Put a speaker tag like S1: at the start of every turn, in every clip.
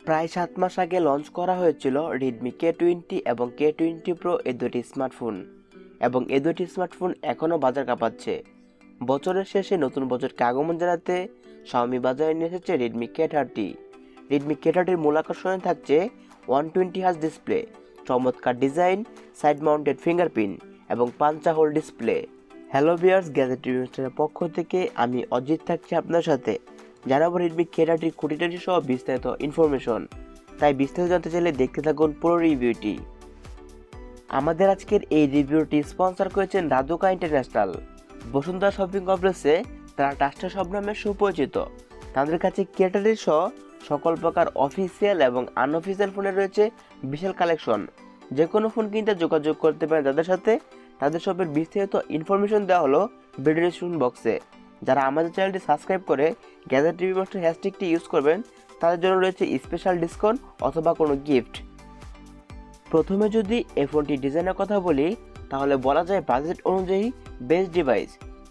S1: প্রায় 7 মাস আগে লঞ্চ করা হয়েছিল Redmi K20 এবং K20 Pro এই দুটি স্মার্টফোন এবং এই দুটি স্মার্টফোন এখনও বাজার কাঁপাচ্ছে। বছরের শেষে নতুন বছরকে আগমন জানাতে Xiaomi বাজারে নিয়ে এসেছে Redmi K30। Redmi K30-র মূল আকর্ষণে থাকছে 120Hz ডিসপ্লে, চমৎকার ডিজাইন, সাইড মাউন্টেড ফিঙ্গারপ্রিন্ট এবং punch hole display. Hello viewers, gadget রিভিউসের পক্ষ থেকে আমি অজিত থাকছি আপনার সাথে। জানাবো Redmi K30 খুঁটিনাটি সহ বিস্তারিত ইনফরমেশন। তাই বিস্তারিত জানতে চাইলে দেখতে থাকুন পুরো রিভিউটি। আমাদের আজকের এই রিভিউটি স্পন্সর করেছেন রাদুকা ইন্টারন্যাশনাল। বসুন্ধরা শপিং কমপ্লেক্সে তারা ট্রাস্টের সব নামে সুপরিচিত। তাদের কাছে K30 সহ সকল প্রকার অফিসিয়াল এবং আনঅফিসিয়াল ফোনে রয়েছে বিশাল কালেকশন। যে কোনো ফোন কিনতে যোগাযোগ করতে পারেন তাদের সাথে। তাদের সবের বিস্তারিত ইনফরমেশন দেওয়া হলো ভিডিও ডিসক্রিপশন বক্সে। যারা আমাদের চ্যানেলটি সাবস্ক্রাইব করে গ্যাজেট রিভিউ মাস্টার হ্যাশট্যাগটি ইউজ করবেন তাদের জন্য রয়েছে স্পেশাল ডিসকাউন্ট অথবা কোনো গিফট। প্রথমে যদি এই ফোনটি ডিজাইনের কথা বলি তাহলে বলা যায় বাজেট অনুযায়ী বেস্ট ডিভাইস।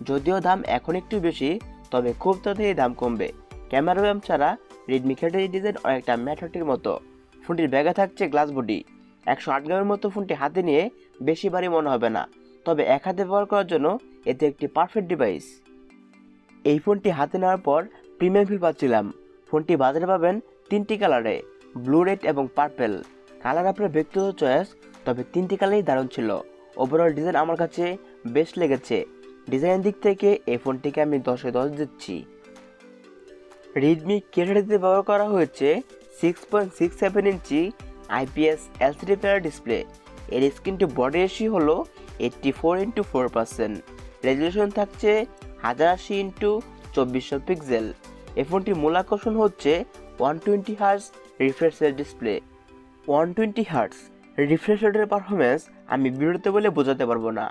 S1: যদিও দাম এখন একটু বেশি, তবে খুব তাড়াতাড়ি দাম কমবে। ক্যামেরা র্যাম ছাড়া Redmi K30 ডিজাইন অনেকটা ম্যাট30-র মতো। ফোনটির ব্যাগে থাকছে গ্লাস বডি। 108 গ্রামের মতো ফোনটি হাতে নিয়ে বেশি ভারী মনে হবে না, তবে এক হাতে ব্যবহার করার জন্য এতে একটি পারফেক্ট ডিভাইস। এই ফোনটি হাতে নেওয়ার পর প্রিমিয়াম ফিল পাচ্ছিলাম। ফোনটি বাজারে পাবেন 3টি কালারে, ব্লু, রেড এবং পার্পেল। কালার আপনার ব্যক্তিগত চয়েস, তবে 3টি কালারই দারুণ ছিল। ওভারঅল ডিজাইন আমার কাছে বেস্ট লেগেছে। ডিজাইনের দিক থেকে এই ফোনটিকে আমি 10-এ 10 দিচ্ছি। Redmi K30-তে ব্যবহার করা হয়েছে 6.67 ইঞ্চি IPS LCD প্যানেল ডিসপ্লে। এর স্ক্রিন টু বডি রেশিও হলো 84:4%। রেজলিউশন থাকছে 1080x2400 পিক্সেল। এই ফোনটির মূল আকর্ষণ হচ্ছে 120Hz refresh rate display. 120Hz refresh রেটের পারফরমেন্স আমি ভিডিওতে বলে বোঝাতে পারবো না।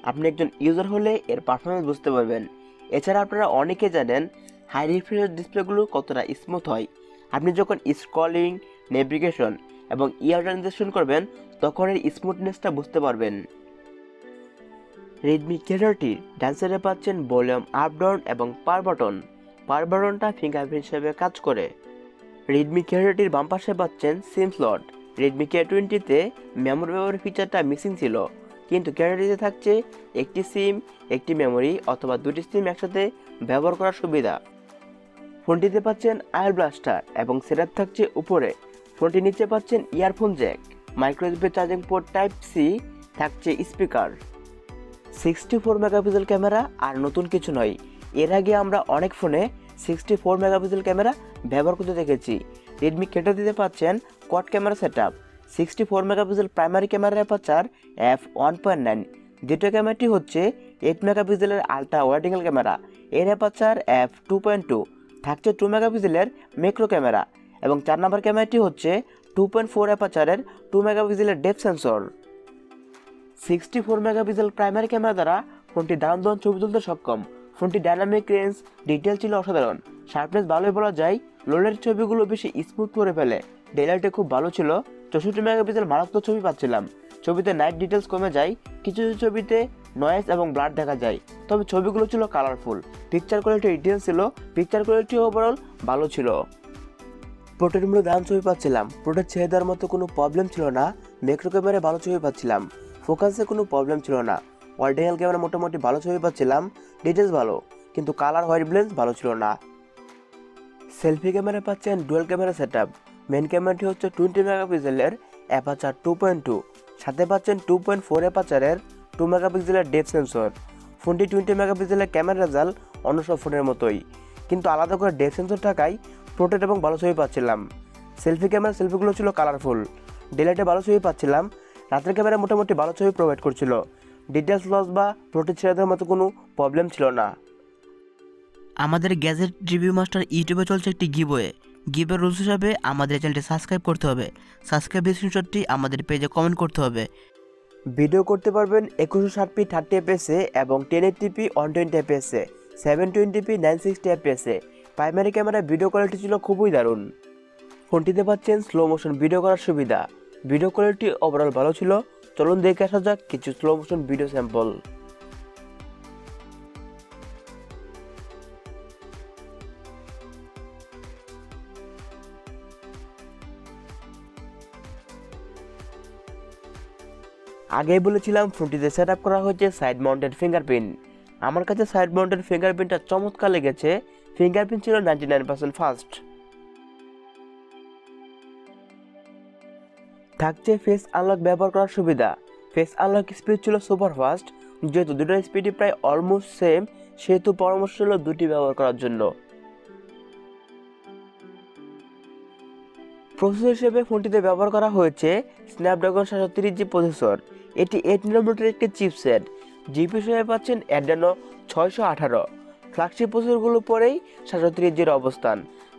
S1: আপনি একজন ইউজার হলে এর পারফরমেন্স বুঝতে পারবেন। এছাড়া আপনারা অনেকে জানেন হাই রিফ্রেশ ডিসপ্লেগুলো কতটা স্মুথ হয়। আপনি যখন স্ক্রলিং, নেভিগেশন এবং ইয়ার ট্রানজেকশন করবেন তখন এর স্মুথনেসটা বুঝতে পারবেন। Redmi K30 ডান সাইডে পাচ্ছেন ভলিউম আপ ডাউন এবং পাওয়ার বাটন। পাওয়ার বাটনটা ফিঙ্গারপ্রিন্ট হিসেবে কাজ করে। Redmi K30-র বাম পাশে পাচ্ছেন সিম স্লট। Redmi K20-তে মেমোরি ব্যবহারের ফিচারটা মিসিং ছিল, কিন্তু K30-তে থাকছে একটি সিম, একটি মেমোরি অথবা দুটি সিম একসাথে ব্যবহার করার সুবিধা। ফোনটিতে পাচ্ছেন আয়ার ব্লাস্টার এবং সেটআপ থাকছে উপরে। ফোনটির নিচে পাচ্ছেন earphone jack, micro USB charging port type C, থাকছে স্পিকার। 64 মেগাপিক্সেল ক্যামেরা আর নতুন কিছু নয়। এর আগে আমরা অনেক ফোনে 64 মেগাপিক্সেল ক্যামেরা ব্যবহার করতে দেখেছি। Redmi K30-তে পাচ্ছেন quad camera setup. 64 megapixel primary ক্যামেরার অ্যাপারচার f1.9। দ্বিতীয় ক্যামেরাটি হচ্ছে 8 মেগাপিক্সেলের আলট্রা ওয়াইড অ্যাঙ্গেল ক্যামেরা। এর অ্যাপারচার f2.2। থাকছে 2 মেগাপিক্সেলের ম্যাক্রো ক্যামেরা এবং 4 নম্বর ক্যামেরাটি হচ্ছে 2.4 অ্যাপারচারের 2 মেগাপিক্সেলের depth sensor. 64 megapixel primary camera দ্বারা ফোনটি দারুণ দারুণ ছবি তুলতে সক্ষম। ফোনটি ডাইনামিক রেঞ্জ, ডিটেল ছিল অসাধারণ। শার্পনেস ভালোই বলা যায়। লোডের ছবিগুলো বেশি স্মুথ করে ফেলে। ডেলাইটে খুব ভালো ছিল। 64 মেগাপিক্সেল মারাত্মক ছবি পাচ্ছিলাম। ছবিতে নাইট ডিটেলস কমে যায়, কিছু কিছু ছবিতে নয়েজ এবং ব্লার দেখা যায়, তবে ছবিগুলো ছিল কালারফুল। পিকচার কোয়ালিটি ডিটেলস ছিল, পিকচার কোয়ালিটি ওভারঅল ভালো ছিল। পোর্টের মূল্য দারুণ ছবি পাচ্ছিলাম। পোর্টের ছেড়ে দেওয়ার মতো কোনো প্রবলেম ছিল না। ম্যাক্রো ক্যামেরায় ভালো ছবি পাচ্ছিলাম। ফোকাসে কোনো প্রবলেম ছিল না। ওয়াইড অ্যাঙ্গেল ক্যামেরা মোটামুটি ভালো ছবি পাচ্ছিলাম। ডিটেলস ভালো, কিন্তু কালার হোয়াইট ব্যালেন্স ভালো ছিল না। সেলফি ক্যামেরা পাচ্ছেন ডুয়াল ক্যামেরা সেটআপ। মেন ক্যামেরাটি হচ্ছে 20 মেগাপিক্সেলের অ্যাপারচার 2.2, সাথে পাচ্ছেন 2.4 অ্যাপারচারের 2 মেগাপিক্সেলের ডেপথ সেন্সর। ফোনটি 20 মেগাপিক্সেলের ক্যামেরা রেজাল্ট অন্য সব ফোনের মতোই, কিন্তু আলাদা করে ডেপথ সেন্সর থাকায় পোর্ট্রেট এবং ভালো ছবি পাচ্ছিলাম। সেলফি ক্যামেরা সেলফিগুলো ছিল কালারফুল। ডেলাইটে ভালো ছবি পাচ্ছিলাম। রাতের ক্যামেরা মোটামুটি ভালো ছবি প্রোভাইড করছিল। ডিটেলস লস বা পোর্ট্রেট ছেড়ে দেওয়ার মতো কোনো প্রবলেম ছিল না। আমাদের গ্যাজেট রিভিউ মাস্টার ইউটিউবে চলছে একটি গিভওয়ে। গিভের রুলস হিসাবে আমাদের চ্যানেলটি সাবস্ক্রাইব করতে হবে। সাবস্ক্রাইব স্ক্রিনশটটি আমাদের পেজে কমেন্ট করতে হবে। ভিডিও করতে পারবেন 2160p 30 fps এবং 1080p 120 fps, 720p 960 fps। Primary camera video quality ছিল খুবই দারুণ। ফোনটিতে পাচ্ছেন স্লো মোশন ভিডিও করার সুবিধা। ভিডিও কোয়ালিটি ওভারঅল ভালো ছিল। চলুন দেখে আসা যাক কিছু স্লো মোশন ভিডিও স্যাম্পল। আগেই বলেছিলাম ফোনটিতে সেট আপ করা হয়েছে সাইড মাউন্টেড ফিঙ্গারপ্রিন্ট। আমার কাছে সাইড মাউন্টেড ফিঙ্গারপ্রিন্টটা চমৎকার লেগেছে। ফিঙ্গারপ্রিন্ট ছিল 99% ফাস্ট। থাকছে ফেস আনলক ব্যবহার করার সুবিধা। ফেস আনলক স্পিড ছিল সুপার ফাস্ট। যেহেতু দুটোর স্পিডই প্রায় অলমোস্ট সেম, সেহেতু পরামর্শ ছিল দুটি ব্যবহার করার জন্য। প্রসেসর হিসেবে ফোনটিতে ব্যবহার করা হয়েছে স্ন্যাপড্রাগন 730G প্রসেসর। এটি 8 নm একটি চিপসেট। জিপি হিসেবে পাচ্ছেন অ্যাড্রেনো 618। ফ্ল্যাগশিপ প্রসেসরগুলো পরেই 730Gর অবস্থান।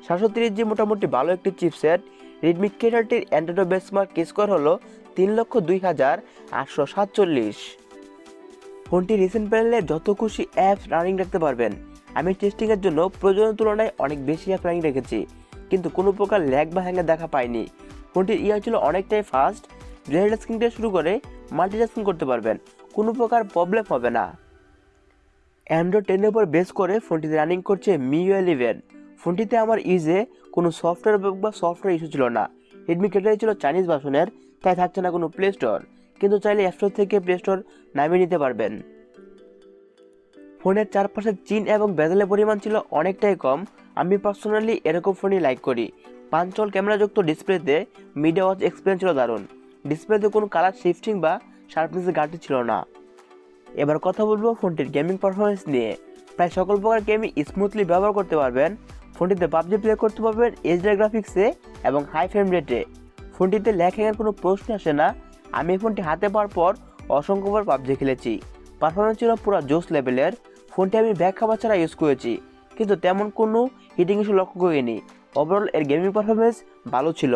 S1: 730G মোটামুটি ভালো একটি chipset. Redmi K30 Android benchmark score হলো 3,02,847। ফোনটি রিসেন্ট প্যানেলে যত খুশি অ্যাপস রানিং রাখতে পারবেন। আমি টেস্টিংয়ের জন্য প্রয়োজনের তুলনায় অনেক বেশি অ্যাপ রানিং রেখেছি, কিন্তু কোনো প্রকার ল্যাগ বা হ্যাঙ্গের দেখা পাইনি। ফোনটির ইয়ার ছিল অনেকটাই ফাস্ট। জেনারেল টাস্কিং থেকে শুরু করে মাল্টিটাস্কিং করতে পারবেন, কোনো প্রকার প্রবলেম হবে না। অ্যান্ড্রয়েড 10-এর উপর বেস করে ফোনটিতে রানিং করছে MIUI 11। ফোনটিতে আমার ইউজে কোনো সফটওয়্যার ইস্যু ছিল না। রেডমি K30 ছিল চাইনিজ ভার্সনের, তাই থাকছে না কোনো প্লে স্টোর, কিন্তু চাইলে অ্যাপ স্টোর থেকে প্লে স্টোর নামিয়ে নিতে পারবেন। ফোনের চারপাশে চিন এবং বেজেলের পরিমাণ ছিল অনেকটাই কম। আমি পার্সোনালি এরকম ফোনই লাইক করি। পাঞ্চল ক্যামেরাযুক্ত ডিসপ্লেতে মিডিয়া ওয়াচ এক্সপিরিয়েন্স ছিল দারুণ। ডিসপ্লেতে কোনো কালার শিফটিং বা শার্পনেসের ঘাটতি ছিল না। এবার কথা বলবো ফোনটির গেমিং পারফরমেন্স নিয়ে। প্রায় সকল প্রকার গেমই স্মুথলি ব্যবহার করতে পারবেন। ফোনটিতে পাবজি প্লে করতে পারবেন এইচডি গ্রাফিক্সে এবং হাই ফ্রেম রেটে। ফোনটিতে ল্যাগ হ্যাংয়ের কোনো প্রশ্ন আসে না। আমি এই ফোনটি হাতে পাওয়ার পর অসংখ্যবার পাবজি খেলেছি। পারফরমেন্স ছিল পুরো জোস লেভেলের। ফোনটি আমি ব্যাক খাবার ছাড়া ইউজ করেছি, কিন্তু তেমন কোনো হিটিং ইস্যু লক্ষ্য করিনি। ওভারঅল এর গেমিং পারফরমেন্স ভালো ছিল।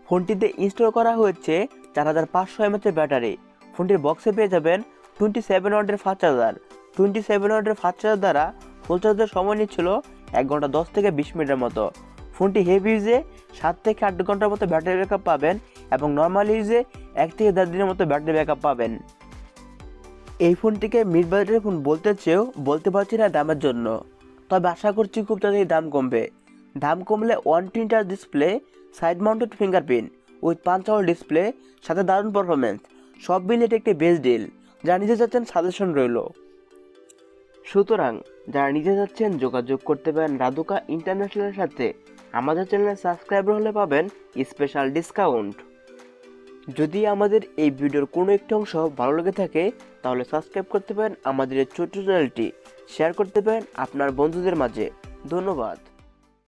S1: ফোনটিতে ইনস্টল করা হয়েছে 4500 mAh ব্যাটারি। ফোনটির বক্সে পেয়ে যাবেন 27 ওয়াটের ফাস্ট চার্জার। 27 ওয়াটের ফাস্ট চার্জার দ্বারা ফুল চার্জের সময় নিচ্ছিল 1 ঘন্টা 10 থেকে 20 মিনিটের মতো। ফোনটি হেভি ইউজে 7 থেকে 8 ঘন্টার মতো ব্যাটারি ব্যাকআপ পাবেন এবং নর্মাল ইউজে 1 থেকে 1.5 দিনের মতো ব্যাটারি ব্যাকআপ পাবেন। এই ফোনটিকে মিড বাজেটের ফোন বলতে চেয়েও বলতে পারছি না দামের জন্য, তবে আশা করছি খুব তাড়াতাড়ি দাম কমবে। দাম কমলে 120 touch display, side mounted fingerprint with punch whole display, সাথে দারুণ পারফরমেন্স, সব মিলিয়ে এটি একটি বেস্ট ডিল। যারা নিতে যাচ্ছেন সাজেশন রইল। সুতরাং যারা নিতে যাচ্ছেন যোগাযোগ করতে পারেন রাদুকা ইন্টারন্যাশনালের সাথে। আমাদের চ্যানেলে সাবস্ক্রাইবার হলে পাবেন স্পেশাল ডিসকাউন্ট। যদি আমাদের এই ভিডিওর কোনো একটি অংশ ভালো লেগে থাকে তাহলে সাবস্ক্রাইব করতে পারেন আমাদের এই ছোট্ট চ্যানেলটি, শেয়ার করতে পারেন আপনার বন্ধুদের মাঝে। ধন্যবাদ।